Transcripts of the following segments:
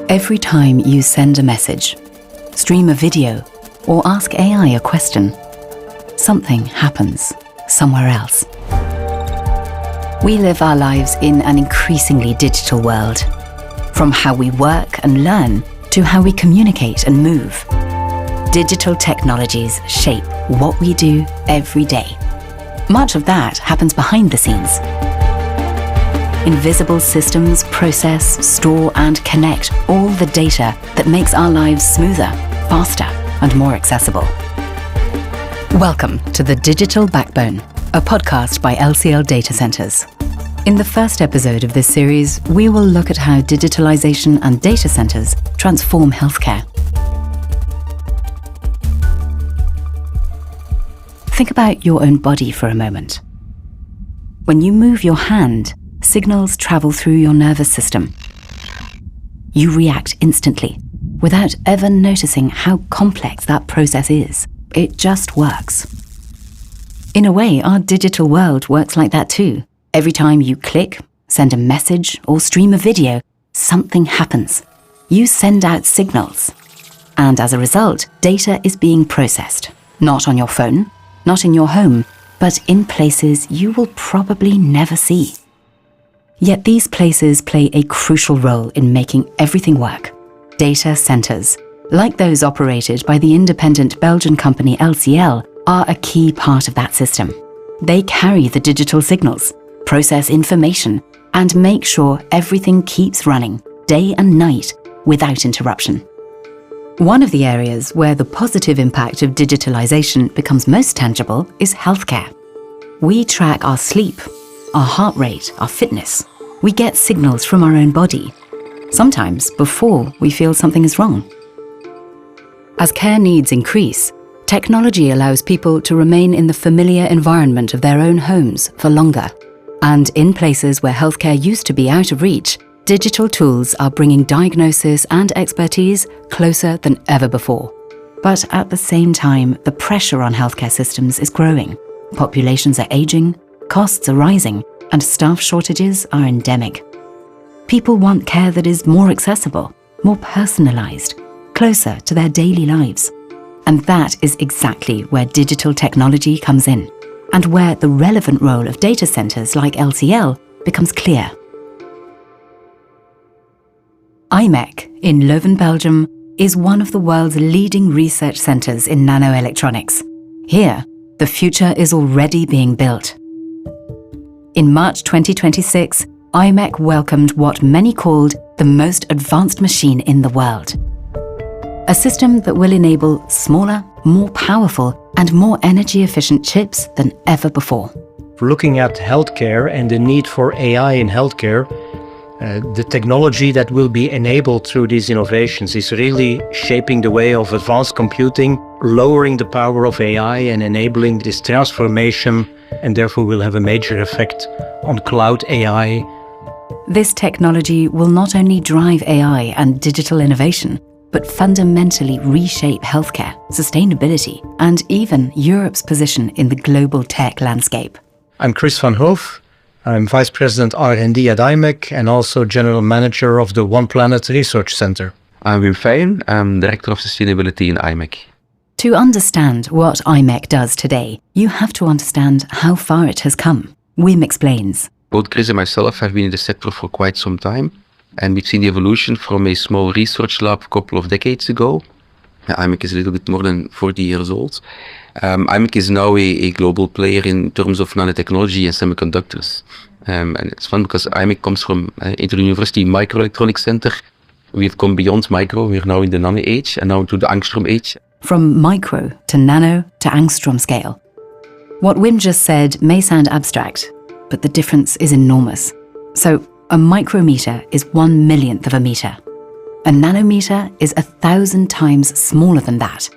Every time you send a message, stream a video, or ask AI a question, something happens somewhere else. We live our lives in an increasingly digital world. From how we work and learn to how we communicate and move, digital technologies shape what we do every day. Much of that happens behind the scenes. Invisible systems process, store, and connect all the data that makes our lives smoother, faster, and more accessible. Welcome to The Digital Backbone, a podcast by LCL Data Centers. In the first episode of this series, we will look at how digitalization and data centers transform healthcare. Think about your own body for a moment. When you move your hand, signals travel through your nervous system. You react instantly, without ever noticing how complex that process is. It just works. In a way, our digital world works like that too. Every time you click, send a message, or stream a video, something happens. You send out signals. And as a result, data is being processed. Not on your phone, not in your home, but in places you will probably never see. Yet these places play a crucial role in making everything work. Data centers, like those operated by the independent Belgian company LCL, are a key part of that system. They carry the digital signals, process information, and make sure everything keeps running, day and night, without interruption. One of the areas where the positive impact of digitalization becomes most tangible is healthcare. We track our sleep, our heart rate, our fitness. We get signals from our own body, sometimes before we feel something is wrong. As care needs increase, technology allows people to remain in the familiar environment of their own homes for longer. And in places where healthcare used to be out of reach, digital tools are bringing diagnosis and expertise closer than ever before. But at the same time, the pressure on healthcare systems is growing. Populations are aging, costs are rising, and staff shortages are endemic. People want care that is more accessible, more personalized, closer to their daily lives. And that is exactly where digital technology comes in, and where the relevant role of data centers like LCL becomes clear. imec in Leuven, Belgium, is one of the world's leading research centers in nanoelectronics. Here, the future is already being built. In March 2026, imec welcomed what many called the most advanced machine in the world. A system that will enable smaller, more powerful, and more energy-efficient chips than ever before. Looking at healthcare and the need for AI in healthcare, the technology that will be enabled through these innovations is really shaping the way of advanced computing, lowering the power of AI and enabling this transformation, and therefore will have a major effect on cloud AI. This technology will not only drive AI and digital innovation, but fundamentally reshape healthcare, sustainability, and even Europe's position in the global tech landscape. I'm Chris van Hoof. I'm Vice President R&D at imec and also General Manager of the One Planet Research Center. I'm Fyen. I'm Director of Sustainability in imec. To understand what imec does today, you have to understand how far it has come. Wim explains. Both Chris and myself have been in the sector for quite some time, and we've seen the evolution from a small research lab a couple of decades ago. imec is a little bit more than 40 years old. imec is now a global player in terms of nanotechnology and semiconductors. And it's fun because imec comes from Inter-University Microelectronics Center. We've come beyond micro, we're now in the nano age and now to the angstrom age. From micro to nano to angstrom scale. What Wim just said may sound abstract, but the difference is enormous. So a micrometer is 1/1,000,000th of a meter. A nanometer is 1,000 times smaller than that.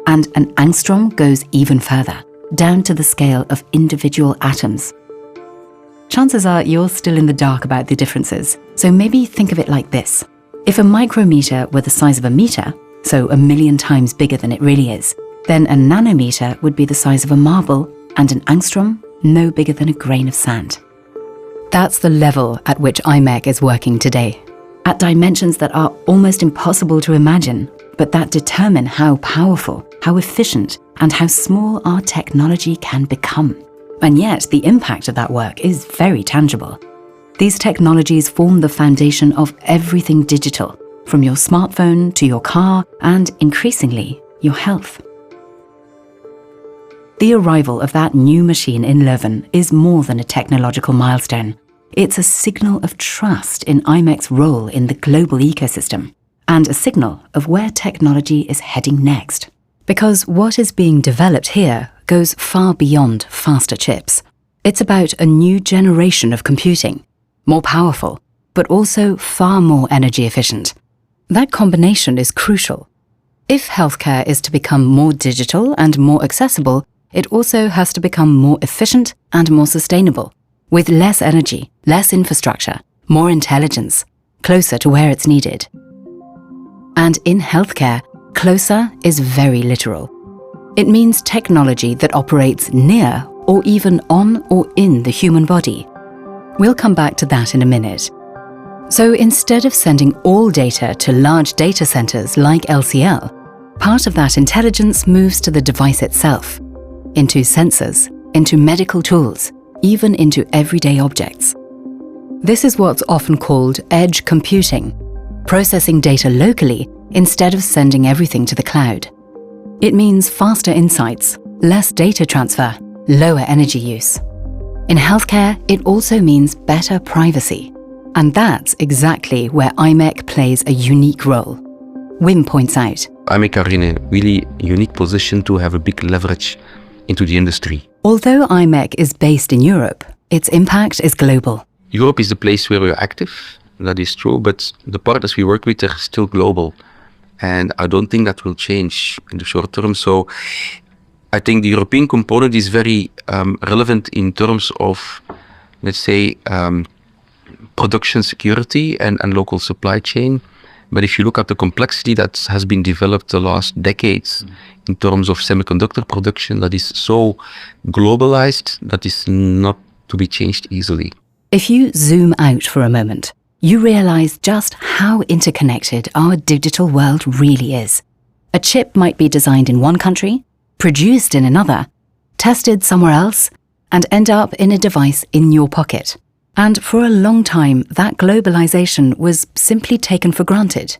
And an angstrom goes even further, down to the scale of individual atoms. Chances are you're still in the dark about the differences, so maybe think of it like this. If a micrometer were the size of a meter, so 1,000,000 times bigger than it really is, then a nanometer would be the size of a marble, and an angstrom no bigger than a grain of sand. That's the level at which imec is working today, at dimensions that are almost impossible to imagine, but that determine how powerful, how efficient, and how small our technology can become. And yet, the impact of that work is very tangible. These technologies form the foundation of everything digital, from your smartphone to your car, and increasingly, your health. The arrival of that new machine in Leuven is more than a technological milestone. It's a signal of trust in imec's role in the global ecosystem, and a signal of where technology is heading next. Because what is being developed here goes far beyond faster chips. It's about a new generation of computing, more powerful, but also far more energy efficient. That combination is crucial. If healthcare is to become more digital and more accessible, it also has to become more efficient and more sustainable, with less energy, less infrastructure, more intelligence, closer to where it's needed. And in healthcare, closer is very literal. It means technology that operates near or even on or in the human body. We'll come back to that in a minute. So instead of sending all data to large data centers like LCL, part of that intelligence moves to the device itself, into sensors, into medical tools, even into everyday objects. This is what's often called edge computing, processing data locally instead of sending everything to the cloud. It means faster insights, less data transfer, lower energy use. In healthcare, it also means better privacy. And that's exactly where imec plays a unique role. Wim points out, imec are in a really unique position to have a big leverage into the industry. Although imec is based in Europe, its impact is global. Europe is the place where we're active, that is true, but the partners we work with are still global. And I don't think that will change in the short term. So I think the European component is very relevant in terms of, let's say, production security and local supply chain. But if you look at the complexity that has been developed the last decades in terms of semiconductor production, that is so globalized, that is not to be changed easily. If you zoom out for a moment, you realize just how interconnected our digital world really is. A chip might be designed in one country, produced in another, tested somewhere else, and end up in a device in your pocket. And for a long time, that globalization was simply taken for granted.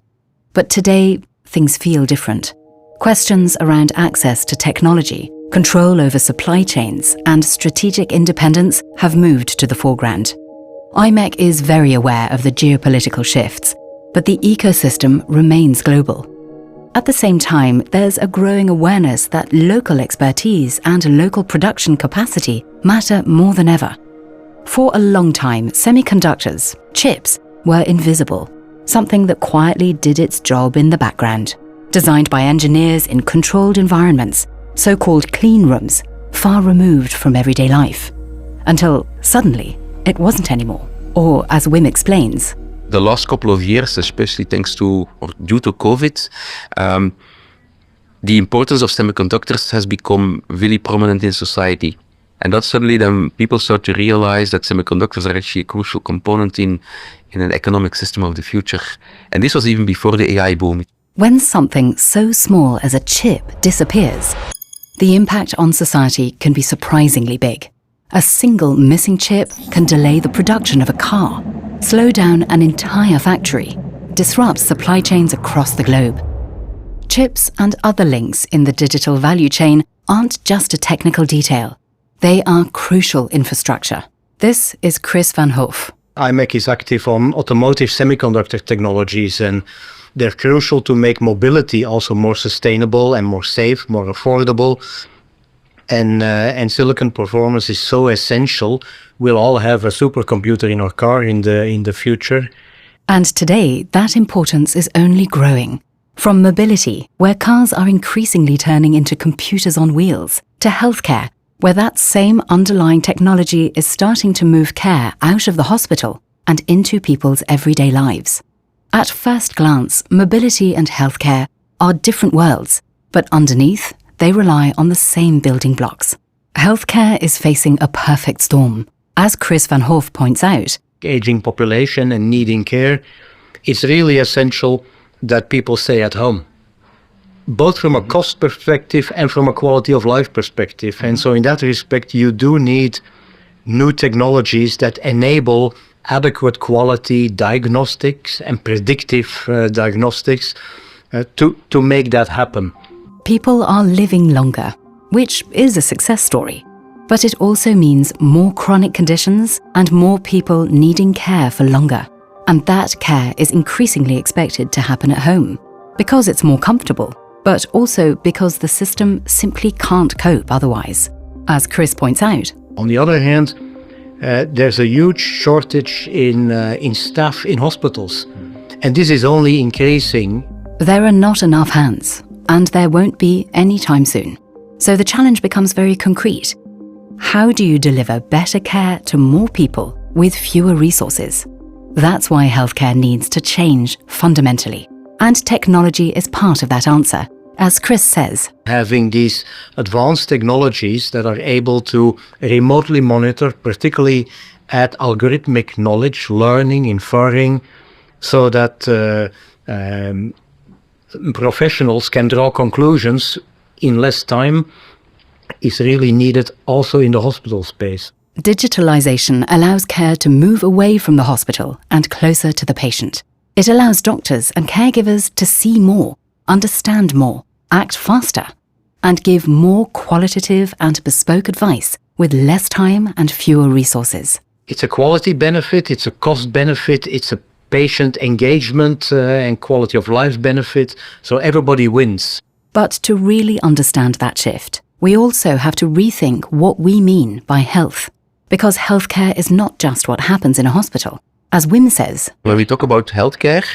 But today, things feel different. Questions around access to technology, control over supply chains, and strategic independence have moved to the foreground. imec is very aware of the geopolitical shifts, but the ecosystem remains global. At the same time, there's a growing awareness that local expertise and local production capacity matter more than ever. For a long time, semiconductors, chips, were invisible, something that quietly did its job in the background, designed by engineers in controlled environments, so-called clean rooms, far removed from everyday life. Until suddenly, it wasn't anymore. Or, as Wim explains, the last couple of years, especially thanks to or due to COVID, the importance of semiconductors has become really prominent in society. And that suddenly then people start to realize that semiconductors are actually a crucial component in an economic system of the future. And this was even before the AI boom. When something so small as a chip disappears, the impact on society can be surprisingly big. A single missing chip can delay the production of a car, slow down an entire factory, disrupt supply chains across the globe. Chips and other links in the digital value chain aren't just a technical detail. They are crucial infrastructure. This is Chris van Hoof. imec is active on automotive semiconductor technologies, and they're crucial to make mobility also more sustainable and more safe, more affordable. And silicon performance is so essential. We'll all have a supercomputer in our car in the future. And today, that importance is only growing. From mobility, where cars are increasingly turning into computers on wheels, to healthcare, where that same underlying technology is starting to move care out of the hospital and into people's everyday lives. At first glance, mobility and healthcare are different worlds, but underneath, they rely on the same building blocks. Healthcare is facing a perfect storm. As Chris van Hoof points out, Aging population and needing care, it's really essential that people stay at home, both from a cost perspective and from a quality of life perspective. And so in that respect, you do need new technologies that enable adequate quality diagnostics and predictive diagnostics to make that happen. people are living longer, which is a success story. But it also means more chronic conditions and more people needing care for longer. And that care is increasingly expected to happen at home, because it's more comfortable, but also because the system simply can't cope otherwise. As Chris points out, on the other hand, there's a huge shortage in staff in hospitals, and this is only increasing. there are not enough hands, and there won't be anytime soon. So the challenge becomes very concrete. How do you deliver better care to more people with fewer resources? That's why healthcare needs to change fundamentally. And technology is part of that answer. As Chris says, Having these advanced technologies that are able to remotely monitor, particularly at algorithmic knowledge, learning, inferring, so that professionals can draw conclusions in less time, is really needed also in the hospital space. digitalisation allows care to move away from the hospital and closer to the patient. It allows doctors and caregivers to see more, understand more, act faster, and give more qualitative and bespoke advice with less time and fewer resources. It's a quality benefit, it's a cost benefit, it's a patient engagement and quality of life benefit, so everybody wins. But to really understand that shift, we also have to rethink what we mean by health. Because healthcare is not just what happens in a hospital. As Wim says, When we talk about healthcare,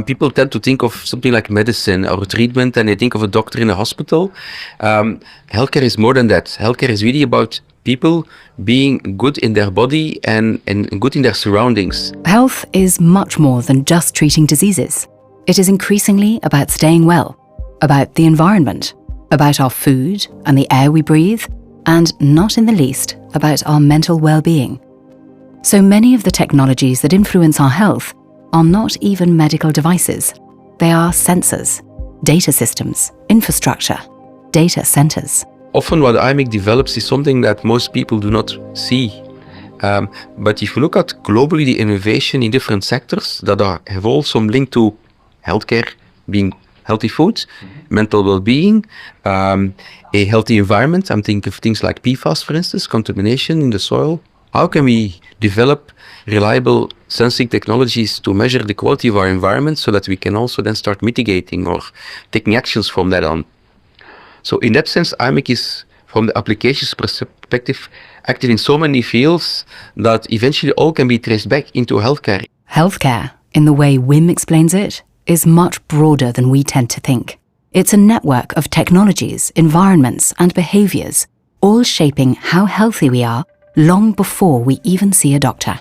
people tend to think of something like medicine or treatment, and they think of a doctor in a hospital. Healthcare is more than that. Healthcare is really about people being good in their body and good in their surroundings. health is much more than just treating diseases. It is increasingly about staying well, about the environment, about our food and the air we breathe, and not in the least, about our mental well-being. So many of the technologies that influence our health are not even medical devices. They are sensors, data systems, infrastructure, data centers. Often what imec develops is something that most people do not see. But if you look at globally the innovation in different sectors that have all some link to healthcare, being healthy food, mental well-being, a healthy environment. I'm thinking of things like PFAS, for instance, contamination in the soil. How can we develop reliable sensing technologies to measure the quality of our environment so that we can also then start mitigating or taking actions from that on? So in that sense, imec is, from the applications perspective, active in so many fields that eventually all can be traced back into healthcare. Healthcare, in the way Wim explains it, is much broader than we tend to think. It's a network of technologies, environments, and behaviours, all shaping how healthy we are long before we even see a doctor.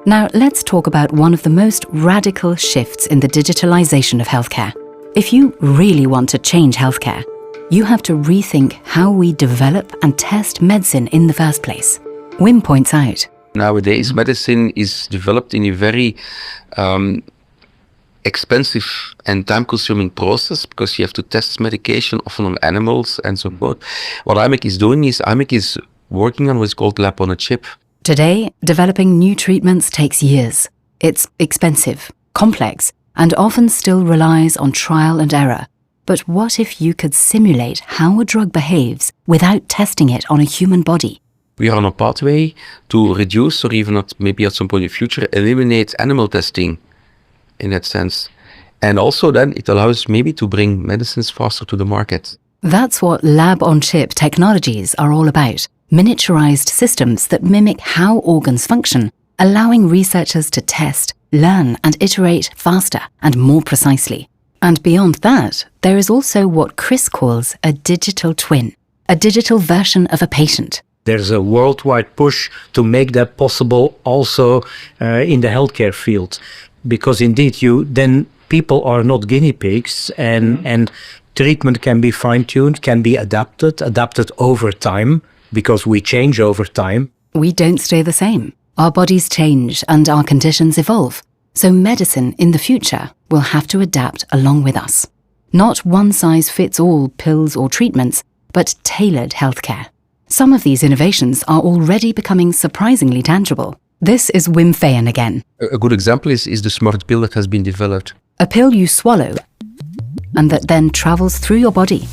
Now, let's talk about one of the most radical shifts in the digitalisation of healthcare. If you really want to change healthcare, you have to rethink how we develop and test medicine in the first place. Wim points out, Nowadays, medicine is developed in a very expensive and time-consuming process because you have to test medication often on animals and so forth. What imec is doing is imec is working on what's called lab on a chip. today, developing new treatments takes years. It's expensive, complex, and often still relies on trial and error. But what if you could simulate how a drug behaves without testing it on a human body? We are on a pathway to reduce, or even maybe at some point in the future, eliminate animal testing in that sense. And also then it allows maybe to bring medicines faster to the market. That's what lab-on-chip technologies are all about. Miniaturized systems that mimic how organs function, allowing researchers to test, learn, and iterate faster and more precisely. And beyond that, there is also what Chris calls a digital twin, a digital version of a patient. There's a worldwide push to make that possible also in the healthcare field, because indeed people are not guinea pigs, and treatment can be fine-tuned, can be adapted over time, because we change over time. We don't stay the same. Our bodies change and our conditions evolve. So medicine in the future will have to adapt along with us. Not one-size-fits-all pills or treatments, but tailored healthcare. Some of these innovations are already becoming surprisingly tangible. This is Wim Fyen again. A good example is the smart pill that has been developed. A pill you swallow and that then travels through your body,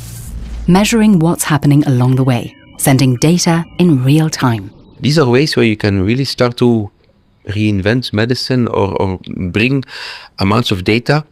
measuring what's happening along the way, sending data in real time. These are ways where you can really start to reinvent medicine or bring amounts of data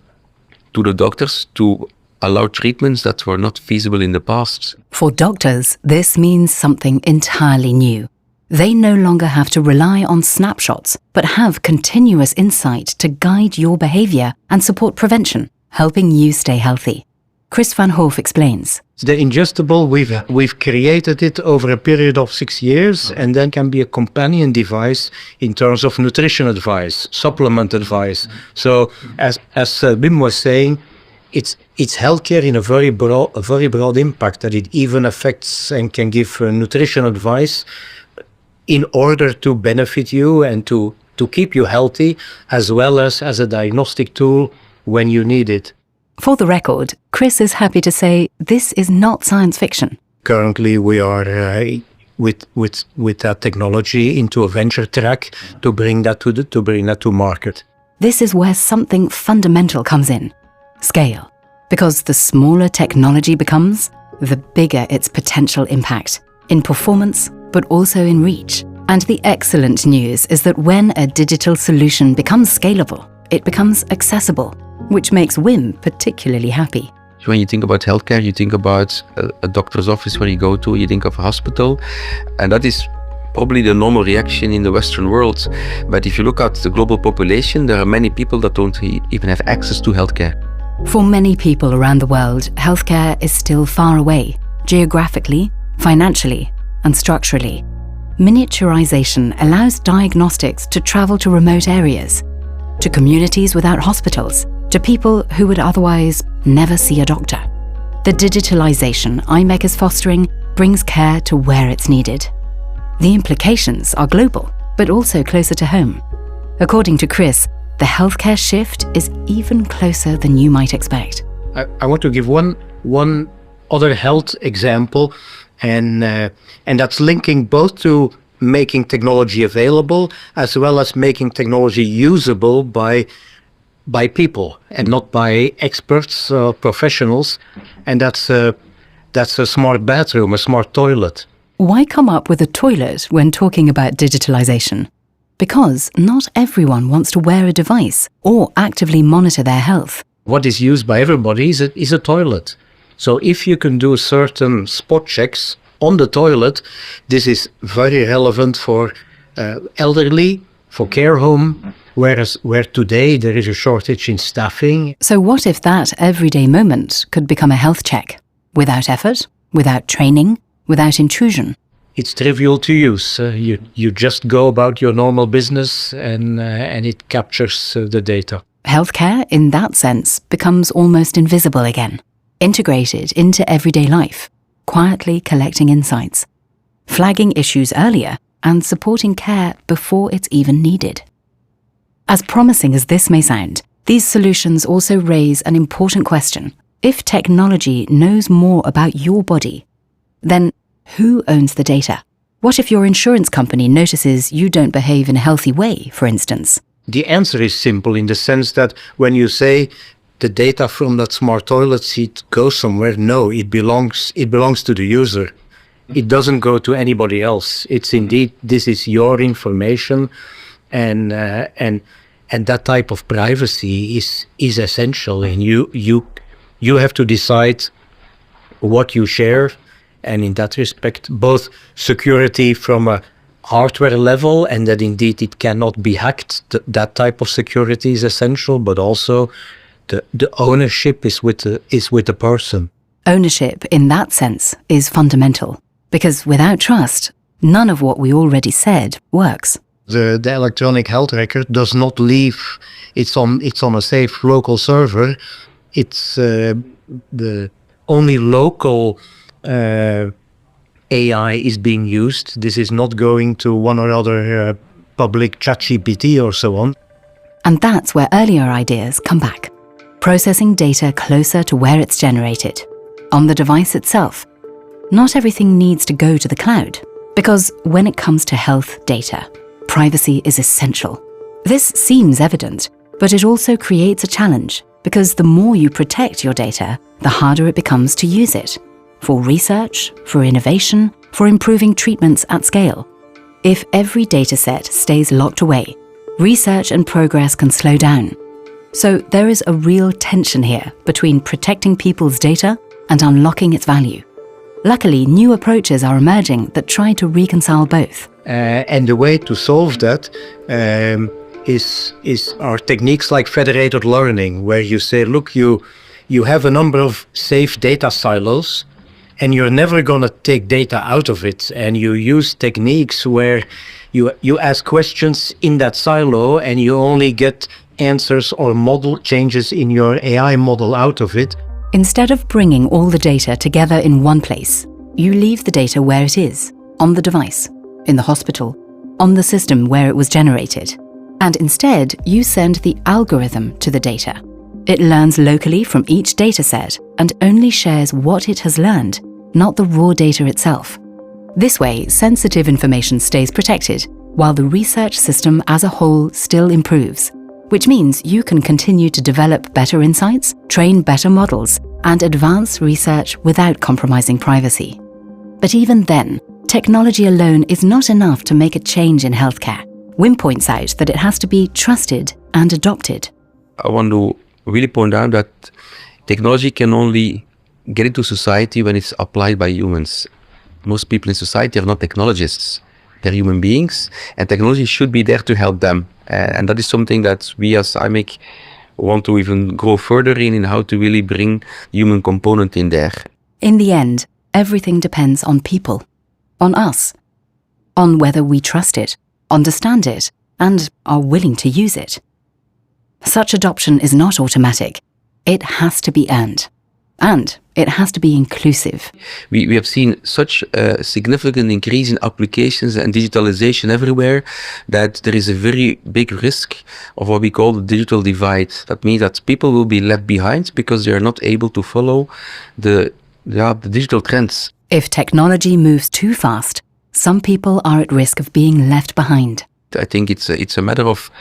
to the doctors to allow treatments that were not feasible in the past. For doctors, this means something entirely new. They no longer have to rely on snapshots, but have continuous insight to guide your behavior and support prevention, helping you stay healthy. Chris van Hoof explains. The ingestible, we've created it over a period of 6 years, and then can be a companion device in terms of nutrition advice, supplement advice. So as Wim was saying, it's healthcare in a very broad impact, that it even affects and can give nutrition advice in order to benefit you and to keep you healthy, as well as a diagnostic tool when you need it. For the record, Chris is happy to say this is not science fiction. Currently, we are with that technology into a venture track to bring that to market. This is where something fundamental comes in: scale. Because the smaller technology becomes, the bigger its potential impact, in performance, but also in reach. And the excellent news is that when a digital solution becomes scalable, it becomes accessible, which makes Wim particularly happy. When you think about healthcare, you think about a doctor's office where you go to, you think of a hospital, and that is probably the normal reaction in the Western world. But if you look at the global population, there are many people that don't even have access to healthcare. For many people around the world, healthcare is still far away, geographically, financially, and structurally. Miniaturization allows diagnostics to travel to remote areas, to communities without hospitals, to people who would otherwise never see a doctor. The digitalisation imec is fostering brings care to where it's needed. The implications are global, but also closer to home. According to Chris, the healthcare shift is even closer than you might expect. I want to give one other health example, and that's linking both to making technology available as well as making technology usable by people and not by experts or professionals, and that's a smart bathroom, a smart toilet. Why come up with a toilet when talking about digitalization? Because not everyone wants to wear a device or actively monitor their health. What is used by everybody is a toilet. So if you can do certain spot checks on the toilet, this is very relevant for elderly, for care home, where today there is a shortage in staffing. So what if that everyday moment could become a health check? Without effort, without training, without intrusion? It's trivial to use. You just go about your normal business and it captures the data. Healthcare, in that sense, becomes almost invisible again, integrated into everyday life, quietly collecting insights, flagging issues earlier and supporting care before it's even needed. As promising as this may sound, these solutions also raise an important question. If technology knows more about your body, then who owns the data? What if your insurance company notices you don't behave in a healthy way, for instance? The answer is simple in the sense that when you say the data from that smart toilet seat goes somewhere, no, it belongs to the user. It doesn't go to anybody else. It's indeed, this is your information, and that type of privacy is essential, and you have to decide what you share. And in that respect, both security from a hardware level and that indeed it cannot be hacked, that type of security is essential, but also the ownership is with the person. Ownership in that sense is fundamental, because without trust, none of what we already said works. The electronic health record does not leave. It's on a safe local server. It's the only local AI is being used. This is not going to one or other public ChatGPT or so on. And that's where earlier ideas come back. Processing data closer to where it's generated, on the device itself. Not everything needs to go to the cloud, because when it comes to health data, privacy is essential. This seems evident, but it also creates a challenge, because the more you protect your data, the harder it becomes to use it. For research, for innovation, for improving treatments at scale. If every dataset stays locked away, research and progress can slow down. So there is a real tension here between protecting people's data and unlocking its value. Luckily, new approaches are emerging that try to reconcile both. And the way to solve that are techniques like federated learning, where you say, look, you have a number of safe data silos, and you're never going to take data out of it. And you use techniques where you ask questions in that silo, and you only get answers or model changes in your AI model out of it. Instead of bringing all the data together in one place, you leave the data where it is, on the device, in the hospital, on the system where it was generated. And instead, you send the algorithm to the data. It learns locally from each dataset and only shares what it has learned, not the raw data itself. This way, sensitive information stays protected, while the research system as a whole still improves, which means you can continue to develop better insights, train better models, and advance research without compromising privacy. But even then, technology alone is not enough to make a change in healthcare. Wim points out that it has to be trusted and adopted. I want to really point out that technology can only get into society when it's applied by humans. Most people in society are not technologists. They're human beings, and technology should be there to help them. And that is something that we as imec want to even go further in how to really bring human component in there. In the end, everything depends on people, on us, on whether we trust it, understand it, and are willing to use it. Such adoption is not automatic. It has to be earned. And it has to be inclusive. We have seen such a significant increase in applications and digitalization everywhere that there is a very big risk of what we call the digital divide. That means that people will be left behind because they are not able to follow the digital trends. If technology moves too fast, some people are at risk of being left behind. I think it's a matter of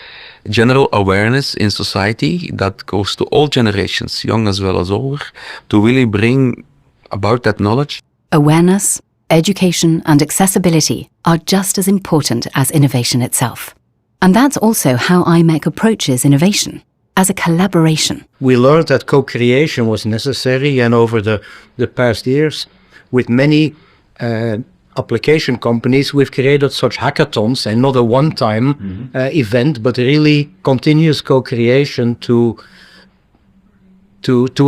general awareness in society that goes to all generations, young as well as older, to really bring about that knowledge. Awareness, education, and accessibility are just as important as innovation itself. And that's also how imec approaches innovation, as a collaboration. We learned that co-creation was necessary, and over the past years, with many application companies, we've created such hackathons, and not a one-time event, but really continuous co-creation to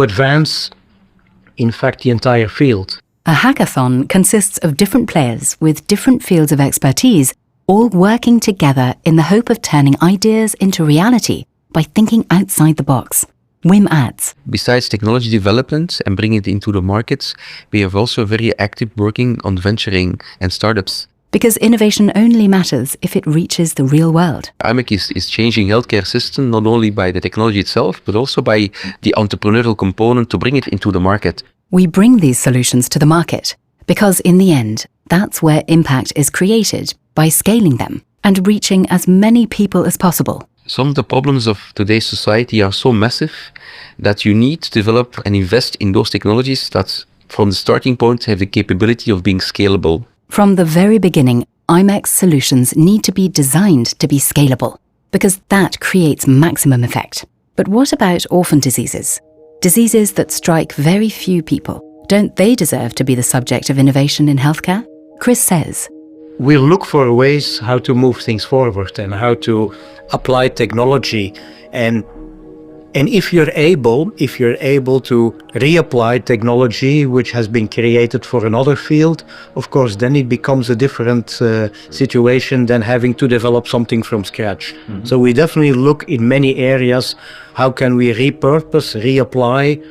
advance, in fact, the entire field. A hackathon consists of different players with different fields of expertise, all working together in the hope of turning ideas into reality by thinking outside the box. Wim adds, besides technology development and bringing it into the markets, we have also very active working on venturing and startups. Because innovation only matters if it reaches the real world. imec is changing healthcare system not only by the technology itself, but also by the entrepreneurial component to bring it into the market. We bring these solutions to the market because in the end, that's where impact is created by scaling them and reaching as many people as possible. Some of the problems of today's society are so massive that you need to develop and invest in those technologies that from the starting point have the capability of being scalable. From the very beginning, imec's solutions need to be designed to be scalable because that creates maximum effect. But what about orphan diseases? Diseases that strike very few people. Don't they deserve to be the subject of innovation in healthcare? Chris says, we'll look for ways how to move things forward and how to apply technology. And if you're able to reapply technology which has been created for another field, of course, then it becomes a different situation than having to develop something from scratch. So we definitely look in many areas, how can we repurpose, reapply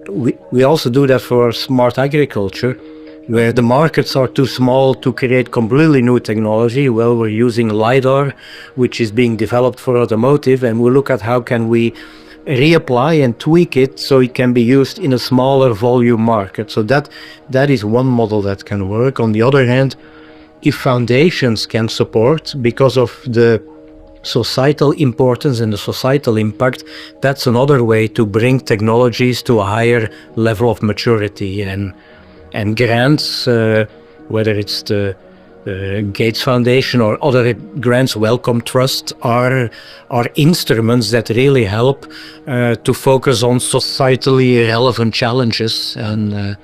We also do that for smart agriculture, where the markets are too small to create completely new technology. Well, we're using LiDAR, which is being developed for automotive, and we look at how can we reapply and tweak it so it can be used in a smaller volume market. So that is one model that can work. On the other hand, if foundations can support, because of the societal importance and the societal impact, that's another way to bring technologies to a higher level of maturity. And grants, whether it's the Gates Foundation or other grants, Wellcome Trust, are instruments that really help to focus on societally relevant challenges and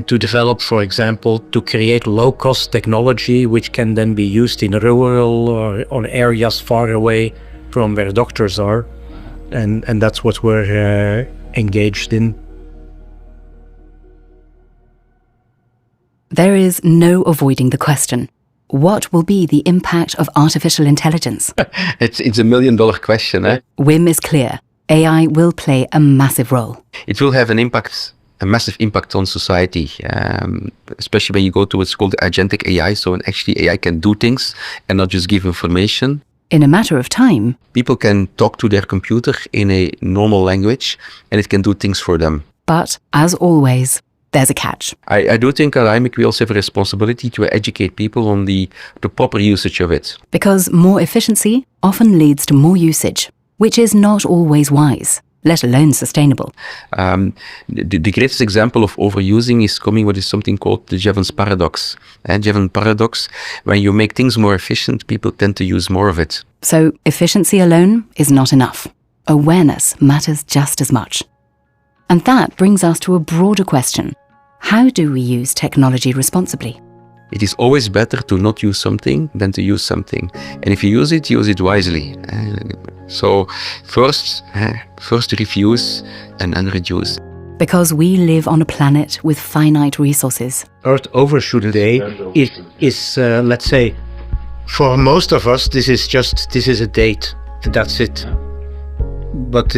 to develop, for example, to create low-cost technology which can then be used in rural or areas far away from where doctors are. And that's what we're engaged in. There is no avoiding the question. What will be the impact of artificial intelligence? It's $1 million question. Wim is clear. AI will play a massive role. It will have a massive impact on society, especially when you go to what's called agentic AI. So when actually AI can do things and not just give information. In a matter of time, people can talk to their computer in a normal language and it can do things for them. But as always, there's a catch. I do think at imec we also have a responsibility to educate people on the proper usage of it. Because more efficiency often leads to more usage, which is not always wise, let alone sustainable. The greatest example of overusing is coming what is something called the Jevons paradox. And Jevons paradox, when you make things more efficient, people tend to use more of it. So efficiency alone is not enough. Awareness matters just as much. And that brings us to a broader question. How do we use technology responsibly? It is always better to not use something than to use something. And if you use it wisely. So first refuse and then reduce. Because we live on a planet with finite resources. Earth Overshoot Day is let's say, for most of us, this is a date. That's it. But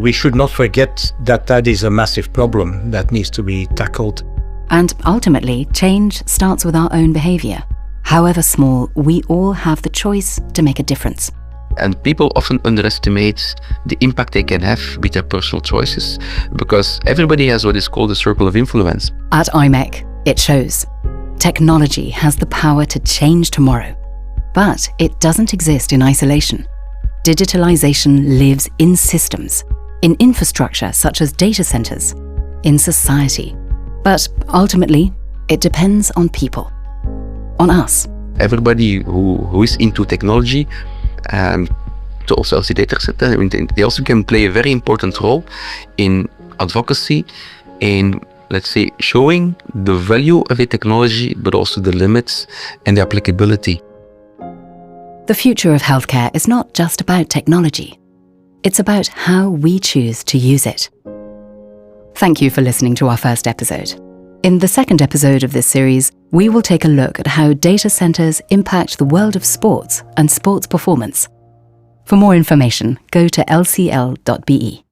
we should not forget that is a massive problem that needs to be tackled. And ultimately, change starts with our own behavior. However small, we all have the choice to make a difference. And people often underestimate the impact they can have with their personal choices, because everybody has what is called a circle of influence. At imec, it shows. Technology has the power to change tomorrow, but it doesn't exist in isolation. Digitalisation lives in systems, in infrastructure such as data centres, in society. But ultimately, it depends on people, on us. Everybody who is into technology, to also LC data center, they also can play a very important role in advocacy, in, let's say, showing the value of a technology, but also the limits and the applicability. The future of healthcare is not just about technology. It's about how we choose to use it. Thank you for listening to our first episode. In the second episode of this series, we will take a look at how data centers impact the world of sports and sports performance. For more information, go to lcl.be.